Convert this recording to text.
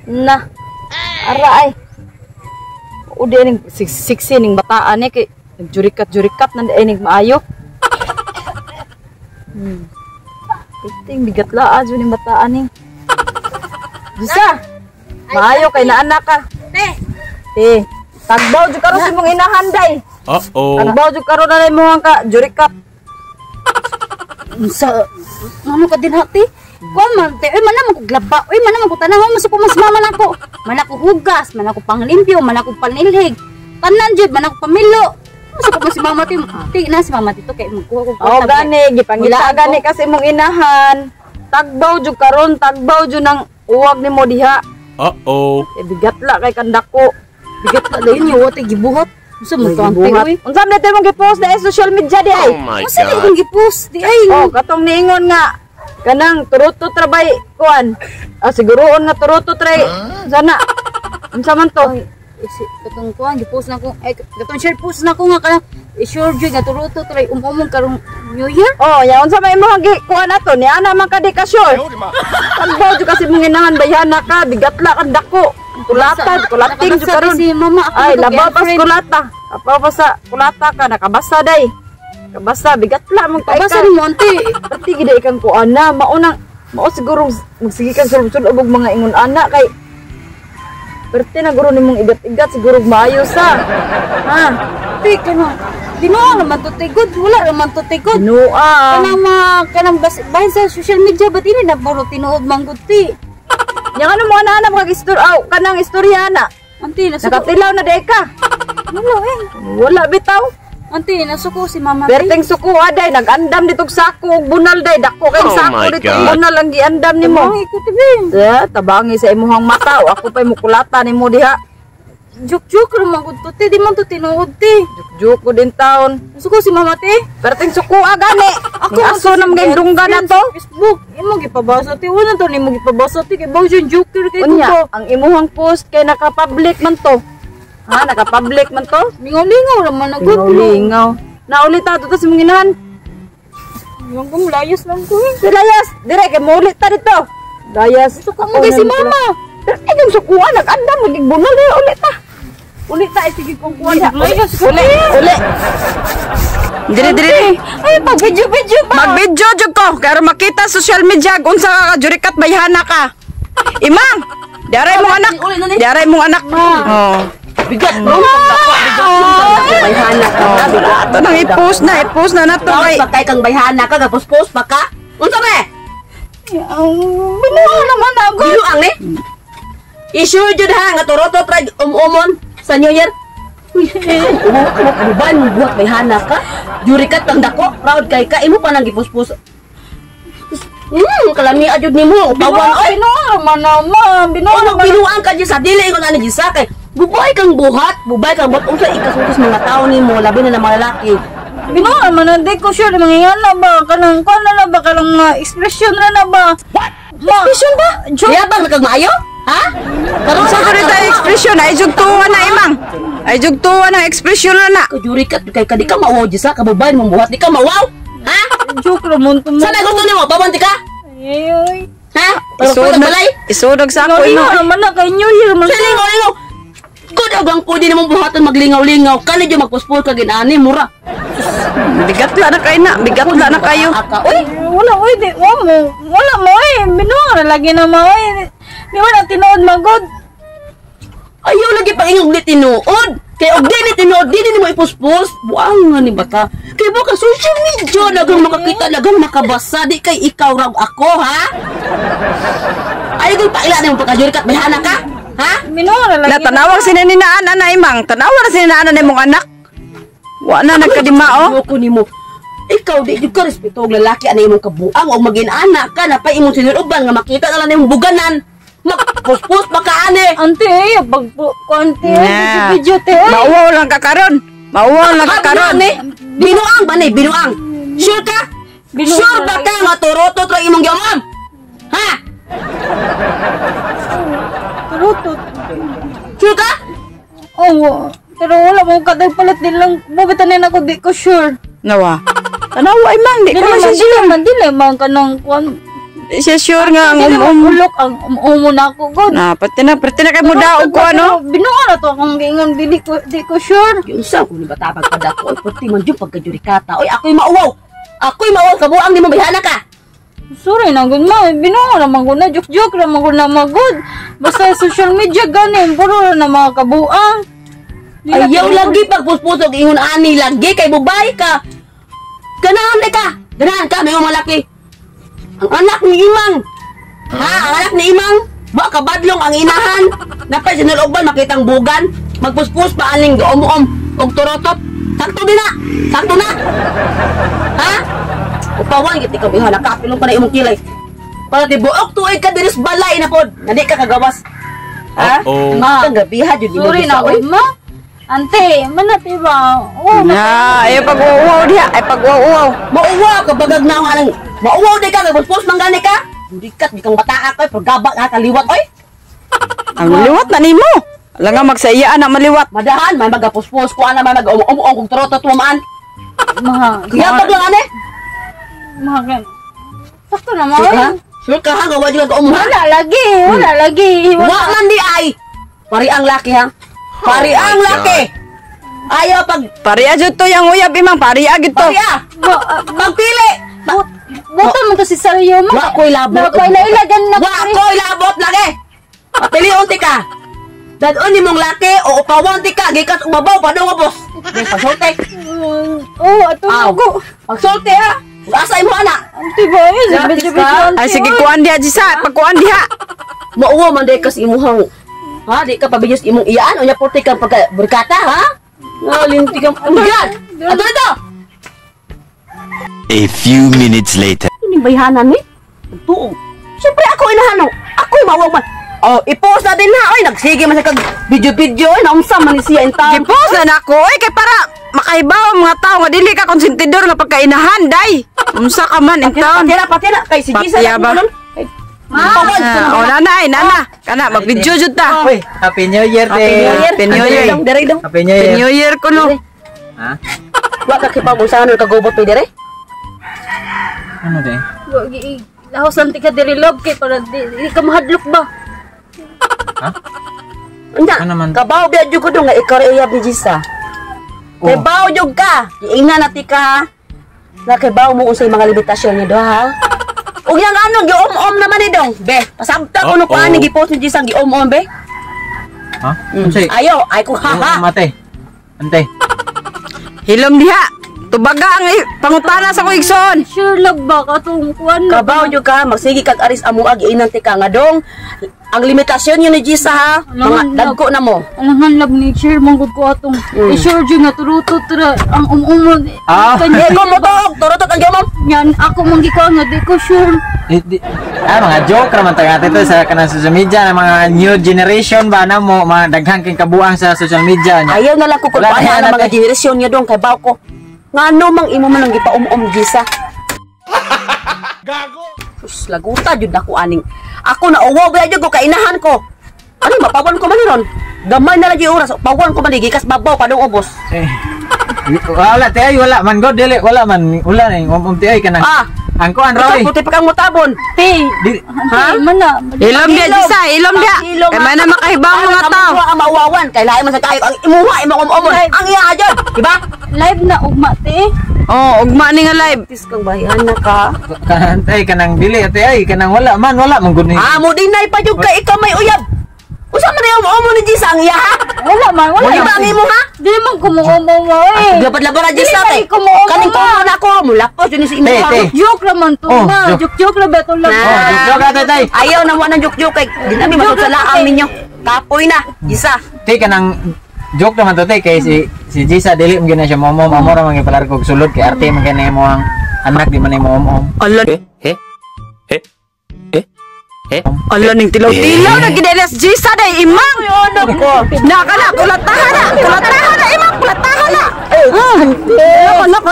Na. Ara ay. O di ning siksi ning bataan ni kay nagjurikat-jurikat nan ay ning maayo. Iting bigat laa jud ning bataan ni. Bisa. Maayo kay naa anak ka. Te. Tagbaw jud karon si mong inahanday. Tagbaw jud karon na imong ka jurikat. Sa ano ka din hati? Kuan man te, oy man naman ko glaba. Oy man naman ko tanaw mas ko mas mama nako. Man ako hugas, man ako panglimpyo, man ako panilhig. Tanan jud man ako pamilo. Mas ko si mama ti, na si mama tito kay magkuha ko. Oh gani gipangita gani kasi mong inahan. Tagbaw jud karon, tagbaw jud nang uwag nimo diha. Bigat la kay kandako. Bigat la dayon yo ti gibuhat. Unsa man kante oy? Unsa man dito mong gi-post na social media di ay? Unsa di kong gi-post di ay? Oh, katong niingon nga kanang turuto trabay kuan. Siguroon nga turuto tray sana. Unsa man to? Katong kuan gi-post na ko. Ay katong share post na ko nga kanang sure jud nga turuto tray umumong karong New Year. Oh, ya unsa may imong gi kuan ato ni ana man ka di ka sure. Tagbaw jud kasi mong inahan bayana ka bigatla kan dako. Kulating jud karon si mama. Ay labaw pas kulata. Apaw pa sa kulata ka nakabasa day. Kabasa bigatla mong kay ka. Kabasa ni monte. Pati gid ikang kuan na mao siguro magsige kang sulod og mga ingon ana kay perti na guro nimong igat-igat siguro maayo sa. Ha? Ti kana Dinoa naman to tigod, wala naman to tigod. Dinoa. Kanang bahin sa social media ba't ini na puro tinuod manggod ti. Yang ano mo na mag kanang istorya na. Anti nakatilaw na day ka. Wala bitaw. Anti nasuko si mama. Perting suko aday nagandam ditog sako ug bunal day dako kay sako dito bunal ang giandam nimo. Tabangi ko tibi. Tabangi sa imong mata, ako pay mukulata nimo diha. Juk naman ko to ti, di man to tinuod ti. Juk ko din taon. Suko si mama ti. Perting suko gani. Ako aso nam gay dungga na to. Facebook, imo gipabasa ti, wala to nimo gipabasa ti kay bawo yung joker kay to. Ang imuhang post kay naka-public man to. Ha, naka-public man to? Lingaw naman na good. Lingaw. Naulit ta to si mong inahan. Yung kong layas lang ko eh. Si layas, dire kay muulit ta dito. Layas. Suko mo kay si mama. Ay, yung sukuan, nag-andam, nag-igbunal na ulit ta. Ulit ta, sige kong kuha na. Uli. Dire. Ay, mag-video pa. Mag-video jud ko, kaya makita social media, kung sa jurikat bayhana ka. Imam, diaray mong anak. Diaray mong anak. Oh. Bigat bro. Bayhana ka. Ito nang i-post na na to. Pakay kang bayhana ka, kapos-post pa ka. Unsa ba? Binuha naman ako. Binuang ni? Issue jud ha nga turoto try umon sa New Year. Ban buhat bayhana ka. Juri ka tang dako, proud kay ka imo pa nang gipuspos. Kalami ajud nimo upawan oy. Binuang ka di sa dili ko na ni gisa kay bubay kang buhat unsa ikas-ukas mga tao nimo labi na mga lalaki. Binuha man hindi ko sure mangingala ba kanang na ba kanang expression na ba? Expression ba? Yabang kag maayo? Ha? Karon sa ta expression ay jugtuwa na imang. Ay jugtuwa na expression na. Kujuri ka kay kadi ka mawaw di sa kababayan mong buhat di ka mawaw. Ha? Joke ra mon tumo. Sana gusto nimo babanti ka? Ayoy. Ha? Pero balay? Isudog sa ako ino. Naman na kay New Year man. Lingaw. Kudagang pwede namang buhatan maglingaw-lingaw. Kani di magpuspol ka ginani mura. Bigat la na kayo na. Bigat la na kayo. Uy, wala oy di mo. Wala mo eh. Binuha lagi na mo eh. Di mo na tinuod magod. Ayaw lagi pang inyong tinuod. Kaya og di tinuod, di mo ipuspos. Buang nga ni bata. Kaya buka social media lagang makakita, lagang makabasa. Di kay ikaw raw ako, ha? Ayaw kong paila na yung pagkajurikat. May hana ka? Ha? Binuha lagi. Natanawag sinaninaan na imang. Tanawag na sinaninaan na imong anak. Wala nagkadimao. Ayoko ni mo. Ikaw di ka respeto og lalaki ana imong kabuang o magin anak ka na pa imong sinuruban nga makita na lang imong buganan. Magpuspos pa ka ani. Ante, pag konti video te. Mauwaw lang ka karon. Mauwaw lang ka karon. Binuang ba ni? Binuang. Sure ka? Sure ba ka nga turotot ra imong gyamam? Ha? Turotot. Sure ka? Oo. Pero wala mo kadag palit din lang. Bubitanin ako di ko sure. Nawa. Tanawa ay man. Di ka man siya. Dili man ka ng kwan. siya sure nga ang Ulok ang umo na ako god. Na, pati na kay mo daog ko ano. Binuo na to akong giingon di ko sure. Yung sa ko ni bata pagpadako, oy puti man jud pagkajurikata. Oy, ako'y mauwaw. Ako'y mauwaw kabuang ni mo bihana ka. Sorry na gud ma, binuo na man gud na joke na man gud na magud. Basta social media ganin puro na mga kabuang. Ayaw lagi pagpuspusog ingon ani lagi kay bubay ka. Ganahan ka. Ganahan ka may malaki. Ang anak ni Imang. Ha, ang anak ni Imang. Wa ka badlong ang inahan. Napay sinulogban makitang bugan. Magpuspus pa aning gaom-om og turotot. Sakto din na. Sakto na. Ha? Upawan gid ikaw biha nakapilong pa na imong kilay. Para di buok tuig ka diris balay na pod. Nadi ka kagawas. Ha? Ma, gabiha jud sorry na gud ma. Ante, manati ba? Oh, Na, ay pag-uwaw diha, ay pag-uwaw. Mauwaw ka bagag na ang mauwaw di ka puspus manggani ka. Hindi kat di kang bataa ka pagabak ka kaliwat oy. Ang liwat na nimo. Ala nga magsaya na maliwat. Madahan may magapuspos ko ana may mag-umuong kung trotot mo maan. ma. Kaya lang ane. Magan. Sakto na mo. Sure ka? Sure ka ha gawa jud ka umuha. Wala lagi. Wa man di ay. Pari ang laki ha. Pari ang laki. Ayaw pag Pariya jud to yang uyab imang pariya gid to. pariya. Magpili. Buto mo to si Saryo mo. Wa ko'y labot. Na ko'y nailagan na. Wa ko'y labot lagi. Piliun ti ka. Dadon ni mong laki o upawan ti ka gikas umabaw pa dong boss. Des pasolte. Oh, ato Aw. ko. Pagsolte ha. Asay mo ana. Ante ba? Ay sige kuan diha Jisa, pagkuan diha. Mauwa man day kas imuhang. Ha, di ka pabiyos imong iyaan o nya porte ka pagka berkata ha. Ngalinti ka. Ugan. Ato ito. A few minutes later. Ini bayhanan ni. Tuong. Siyempre ako inahanong. Ako'y mawag man. Oh, i-post na din ha. Oy, nagsige man sa kag video-video. Oy, naumsa man ni siya in town. Gipos na nako oy kay para makaibaw ang mga tao nga dili ka konsentidor nga pagkainahan day. Unsa ka man in town. Pati na. Kay si Gisa Patya ba? na O nanay, nana. Kana mag-video jud ta. Uy, Happy New Year, te. Happy New Year. Dari dong. Happy New Year. New Year ko no. Ha? Wa ka kipabusahan ng kagubot ni dire. Ano, te? Lahos anti ka diri love kay para di ka mahadlok ba? Ha? Unya, Ano naman? kabaw biya jud ko dong nga ikaw ray uyab ni Gisa. Kay baw jud ka. Iingnan na ti ka ha. Na kay baw mo unsay mga limitasyon ni do ha. Ug yang ano giom-om naman ni dong. Be, pasabta ko no Uh-oh. paani gipost ni Gisa giom-om be. Ha? Unsay? Ayaw, ay ko ha ha. Mate. Ante. Hilom diha. Tubaga ang pangutana sa ko igsoon. Sure love ba katong kuan na Kabaw jud ka, magsige kag aris amo ag iinan ti ka nga dong. Ang limitasyon yun ni Gisa ha. Mga dagko na mo. alangan love nature manggod ko atong sure jud nga turuto tra ang umumon. Ah. Di ko mo to, turutot ang giomom. Yan ako manggi ko nga di ko sure. Mga joke naman tayo ito sa kanang social media ng mga new generation ba na mo, mga daghang king kabuang sa social media niya. Ayaw na lang ko Wala kulpahan na ang mga natin. generasyon niya dong kay baw ko. Nga ano mang imo man ang gipaum-om Gisa. Gago. Sus laguta jud ako aning. Ako na uwaw ba jud ko kainahan ko. Ano mapawan ko man ni ron. Gamay na lang yung oras. Pawan ko man gikas babaw pa dong ubos. Eh. Wala te ay wala man god dili wala man wala ni ti ay kanang. Ah. Ang kuan raw. Puti pa kang mutabon. Te, Ha? man na. Hilom diha Jisa, hilom diha. Kay man na makahibaw ang mga tao. Ang mauwawan kay lahi man sa kayo ang imuha imong umon. Ang iya jud, di ba? Live na ugma te. Oh, ugma ni nga live. Tis kang bayan na ka. Kanang ay kanang dili ate ay kanang wala man gud ni. Ah, mo dinay pa jud kay ikaw may uyab. Usa man yung umon ni Gisa ang iya ha? Wala man, wala. Wala ba ang imo ha? Di man kumuumo mo eh. Dapat laban na Gisa Dili kay. pa kumuumo Kaning ma. kumo na ko, mulapos yun si imo. Te, te. Joke raman to Oh, na. joke. Joke ra ba to lang. Oh, joke ate tay. Ayaw na mo nang juk-juk kay di namin masusalaan ninyo. Kapoy na, Gisa. Te kanang joke naman to te kay si Gisa dili mo gina siya momo ra man gipalargo og sulod kay arte man kay mo ang anak di man mo om. Ala, ala ning tilaw-tilaw na gidelas Jisa day imang. Na kana kulatahan na imang kulatahan na. Nako nako.